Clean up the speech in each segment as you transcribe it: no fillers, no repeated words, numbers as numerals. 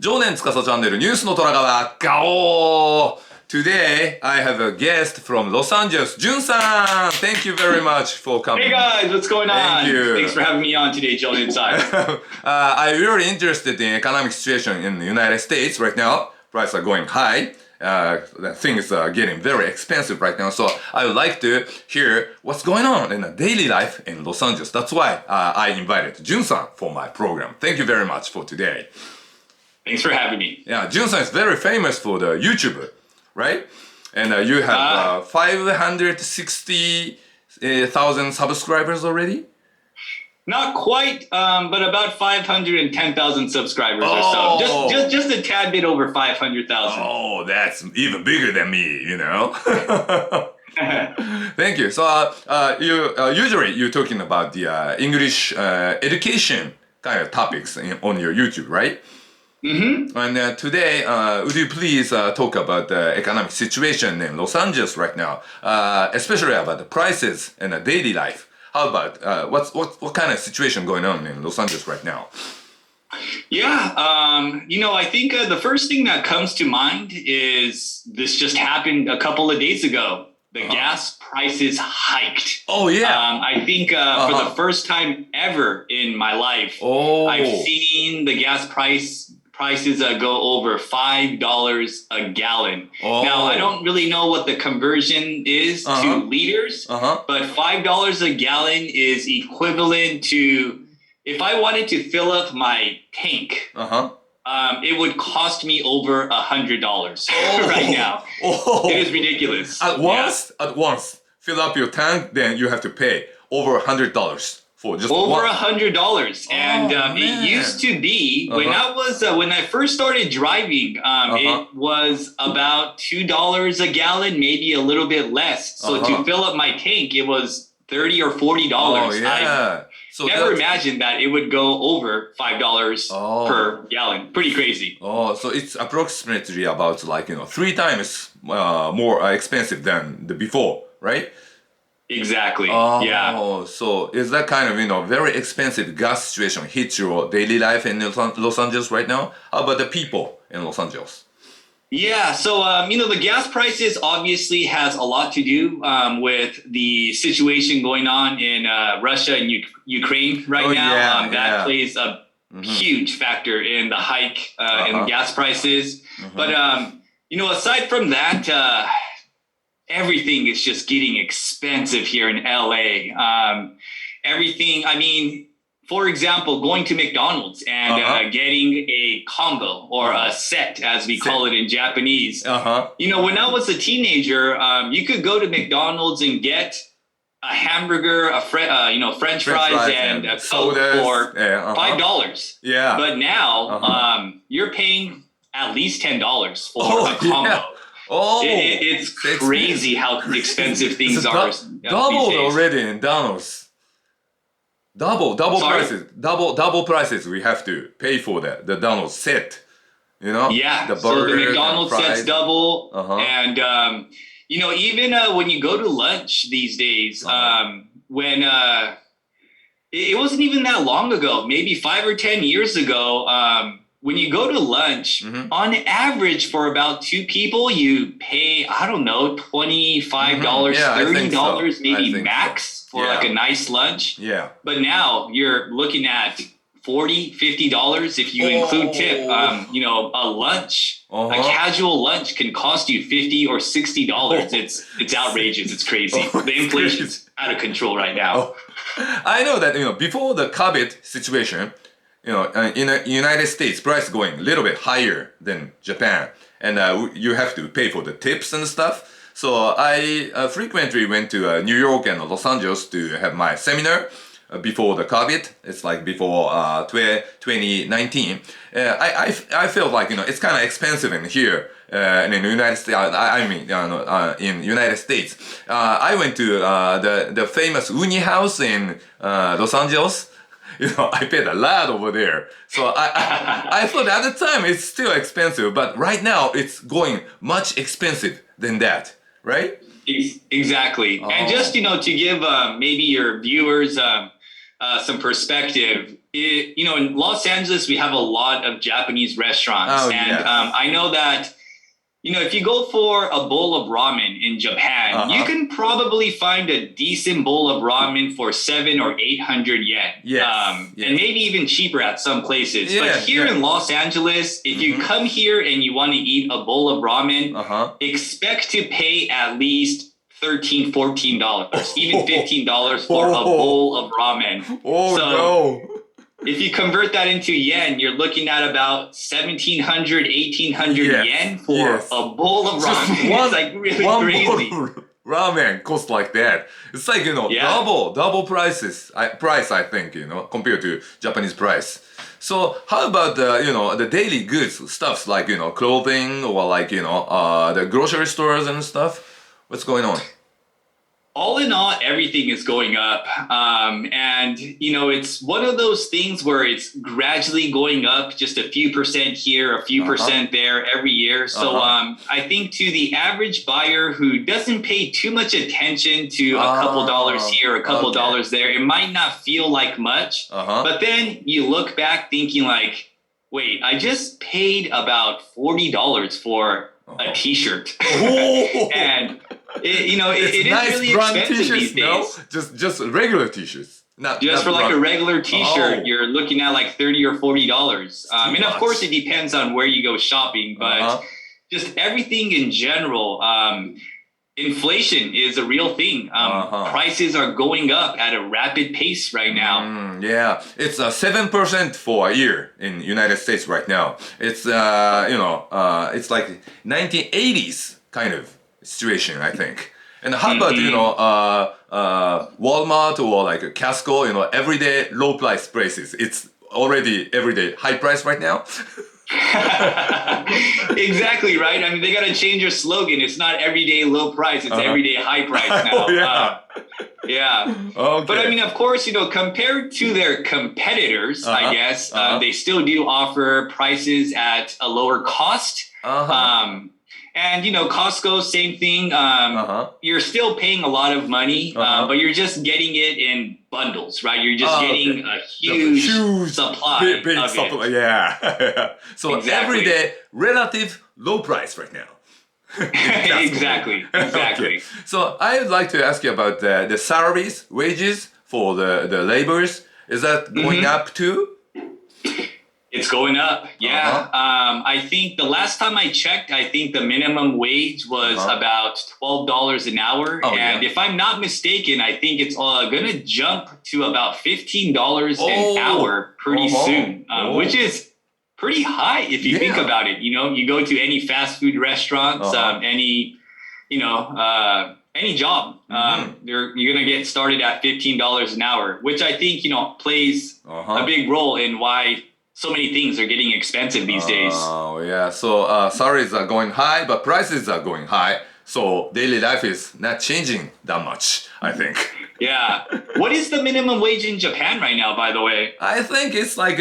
常年司チャンネルニュースの虎川ガオー Today I have a guest from Los Angeles, Jun-san. Thank you very much for coming. Hey guys, what's going on? Thank you. Thanks for having me on today, Joe Inside. I'm really interested in economic situation in the United States right now. Prices are going high. Things are getting very expensive right now. So I would like to hear what's going on in the daily life in Los Angeles. That's why I invited Jun-san for my program. Thank you very much for today. Thanks for having me. Yeah, Jun-san is very famous for the YouTube, right? And you have 560,000 subscribers already? Not quite, but about 510,000 subscribers or so. Just a tad bit over 500,000. Oh, that's even bigger than me, you know? Thank you. So usually you're talking about the English education kind of topics on your YouTube, right? Mm-hmm. And today, would you please talk about the economic situation in Los Angeles right now, especially about the prices and the daily life? How about what kind of situation going on in Los Angeles right now? Yeah, I think the first thing that comes to mind is this just happened a couple of days ago. The gas prices hiked. Oh, yeah. I think for the first time ever in my life, I've seen the gas prices go over $5 a gallon. Now, I don't really know what the conversion is to liters, but $5 a gallon is equivalent to, if I wanted to fill up my tank, it would cost me over $100 right now. It is ridiculous. At once, fill up your tank, then you have to pay over $100. For just over $100, and it used to be when I first started driving, it was about $2 a gallon, maybe a little bit less. So to fill up my tank, it was $30 or $40. Oh, yeah. I never imagined that it would go over $5 per gallon. Pretty crazy. Oh, so it's approximately about 3 times more expensive than the before, right? Exactly. Oh, so is that kind of very expensive gas situation hit your daily life in Los Angeles right now? How about the people in Los Angeles? Yeah, so the gas prices obviously has a lot to do with the situation going on in Russia and Ukraine right now. That plays a huge factor in the hike in gas prices. But aside from that, everything is just getting expensive here in LA. Everything, for example, going to McDonald's and getting a combo or a set, as we call it in Japanese. When I was a teenager, you could go to McDonald's and get a hamburger, French fries and a Coke for $5. Yeah. But now you're paying at least $10 for a combo. Yeah. It's crazy how expensive things are. Doubled already in McDonald's. Double prices. Double prices we have to pay for the McDonald's set. Yeah. The so burger, the McDonald's set's double, and even when you go to lunch these days, when it wasn't even that long ago, maybe 5 or 10 years ago. When you go to lunch, on average for about 2 people, you pay, I don't know, $25, $30 maybe max for like a nice lunch. Yeah. But now you're looking at $40, $50 if you include tip. A lunch, a casual lunch can cost you $50 or $60. It's outrageous. It's crazy. The inflation's out of control right now. I know that before the COVID situation, in the United States, price going a little bit higher than Japan, and you have to pay for the tips and stuff. So I frequently went to New York and Los Angeles to have my seminar before the COVID. It's like before 2019. I felt like it's kind of expensive in here in the United States. In United States, I went to the famous Uni House in Los Angeles. I paid a lot over there. So I thought at the time it's still expensive, but right now it's going much expensive than that, right? Exactly. And just, to give maybe your viewers some perspective, in Los Angeles, we have a lot of Japanese restaurants. Oh, and yes. I know that, if you go for a bowl of ramen in Japan, you can probably find a decent bowl of ramen for 700 or 800 yen. Yes. And maybe even cheaper at some places. Yeah, but here in Los Angeles, if you come here and you want to eat a bowl of ramen, expect to pay at least $13, $14, even $15 for a bowl of ramen. No. If you convert that into yen, you're looking at about 1,700, 1,800 yen for a bowl of ramen. It's like really crazy. Bowl ramen costs like that. It's like, double price, I think, compared to Japanese price. So how about the daily goods, stuffs like, clothing or like, the grocery stores and stuff? What's going on? All in all, everything is going up. And, it's one of those things where it's gradually going up just a few percent here, a few percent there every year. So I think to the average buyer who doesn't pay too much attention to a couple dollars here, a couple dollars there, it might not feel like much. But then you look back thinking like, wait, I just paid about $40 for a t-shirt. And it is nice really brand expensive t-shirts, these days. No? Just regular t-shirts. Not for like brand. a regular t-shirt, you're looking at like $30 or $40. And of course it depends on where you go shopping, but just everything in general, inflation is a real thing. Prices are going up at a rapid pace right now. It's 7% for a year in United States right now. It's it's like 1980s kind of situation, I think. And how about Walmart or like Costco? Everyday low price places. It's already everyday high price right now. Exactly right. I mean, they got to change their slogan. It's not everyday low price. It's everyday high price now. Okay. But I mean, of course, compared to their competitors, I guess they still do offer prices at a lower cost. And Costco, same thing. You're still paying a lot of money, but you're just getting it in bundles, right? You're just getting a huge supply. Big supply, yeah. So everyday relative low price right now. Exactly. Okay. So I would like to ask you about the salaries, wages for the laborers. Is that going up too? It's going up, yeah. I think the last time I checked, I think the minimum wage was about $12 an hour. And if I'm not mistaken, I think it's going to jump to about $15 an hour pretty soon, which is pretty high if you think about it. You go to any fast food restaurants, any job, you're going to get started at $15 an hour, which I think, plays a big role in why so many things are getting expensive these days. Oh, yeah. So salaries are going high, but prices are going high. So daily life is not changing that much, I think. Yeah. What is the minimum wage in Japan right now, by the way? I think it's like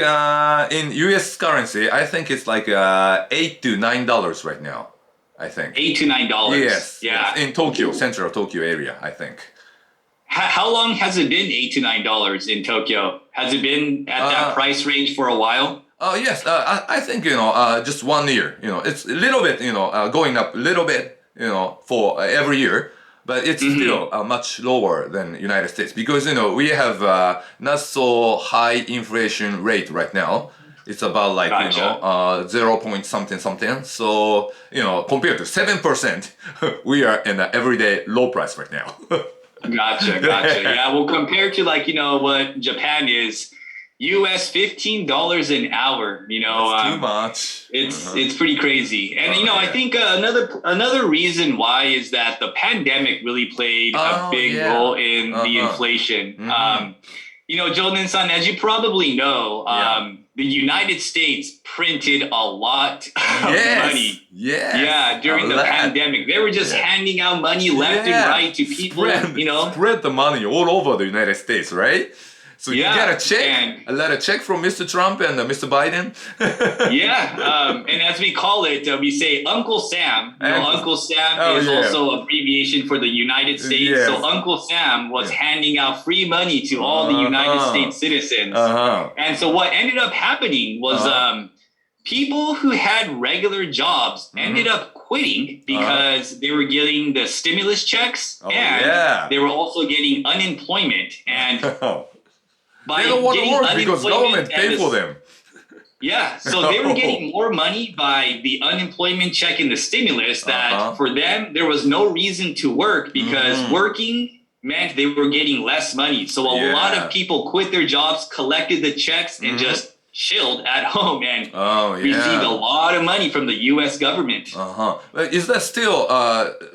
in US currency, I think it's like $8 to $9 right now, I think. $8 to $9? Yes. Yeah. Yes. In Tokyo, central Tokyo area, I think. How long has it been $8 to $9 in Tokyo? Has it been at that price range for a while? Yes, I think, just 1 year, it's a little bit, going up a little bit, for every year, but it's still much lower than United States because, we have not so high inflation rate right now. It's about like, 0 point something. So, compared to 7%, we are in an everyday low price right now. Gotcha. Yeah, well, compared to like, what Japan is, US $15 an hour, That's too much. It's pretty crazy. And, I think another reason why is that the pandemic really played a big role in the inflation. Jonan-san, as you probably know, the United States printed a lot of money. Yeah, during the pandemic. They were just handing out money left and right to people, Spread the money all over the United States, right? So you get a check, a letter check from Mr. Trump and Mr. Biden. And as we call it, we say Uncle Sam. Uncle Sam is also abbreviation for the United States. Yes. So Uncle Sam was handing out free money to all the United States citizens. And so what ended up happening was people who had regular jobs ended up quitting because they were getting the stimulus checks and they were also getting unemployment. And by they don't want to work because government pay for them. Yeah, so they were getting more money by the unemployment check and the stimulus that for them, there was no reason to work because working meant they were getting less money. So a lot of people quit their jobs, collected the checks, and just chilled at home and received a lot of money from the U.S. government. Is that still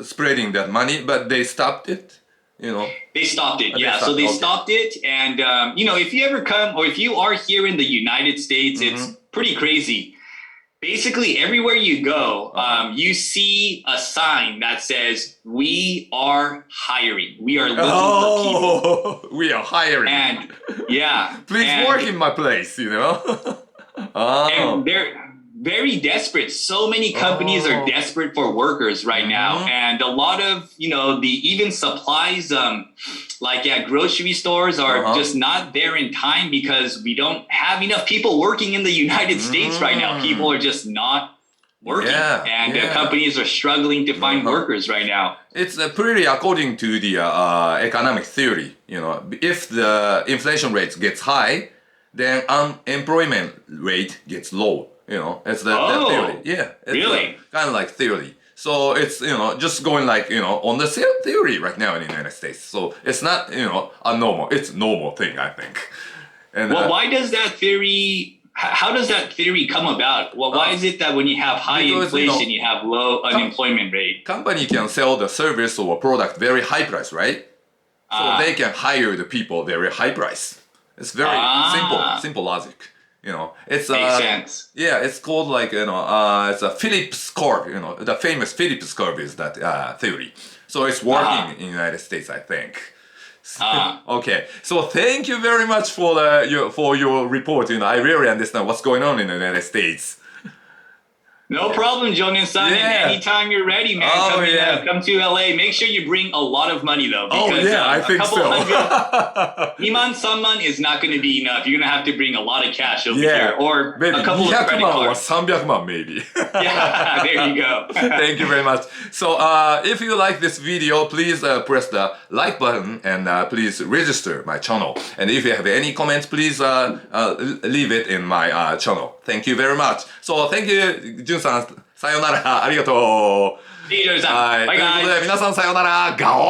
spreading that money, but they stopped it? They stopped it. So they stopped it. And, if you ever come or if you are here in the United States, it's pretty crazy. Basically, everywhere you go, you see a sign that says, "We are hiring. We are looking for people. We are hiring." And please work in my place, And they're very desperate. So many companies are desperate for workers right now. And a lot of, even supplies, like at grocery stores are just not there in time because we don't have enough people working in the United States right now. People are just not working. And companies are struggling to find workers right now. It's pretty according to the economic theory. If the inflation rate gets high, then unemployment rate gets low. It's that theory. It's really? Kind of like theory. So it's, just going like, on the theory right now in the United States. So it's not, it's normal thing, I think. And why does that theory, how does that theory come about? Well, why is it that when you have high inflation, you have low unemployment rate? Company can sell the service or product very high price, right? So they can hire the people very high price. It's very simple logic. It's makes sense. Yeah, it's called like it's a Phillips curve. The famous Phillips curve is that theory. So it's working in the United States, I think. Okay, so thank you very much for your report. I really understand what's going on in the United States. No problem, Jonan-san. And anytime you're ready, man, come to LA. Make sure you bring a lot of money, though. Because, I think so. Iman Samman is not going to be enough. You're going to have to bring a lot of cash over here. Or maybe a couple of credit cards. 300万 maybe. There you go. Thank you very much. So if you like this video, please press the like button and please register my channel. And if you have any comments, please leave it in my channel. Thank you very much. So thank you, Junさん、さよなら、ありがとう。See you, Jun-san. Bye, guys. ということで皆さんさよなら、ガオー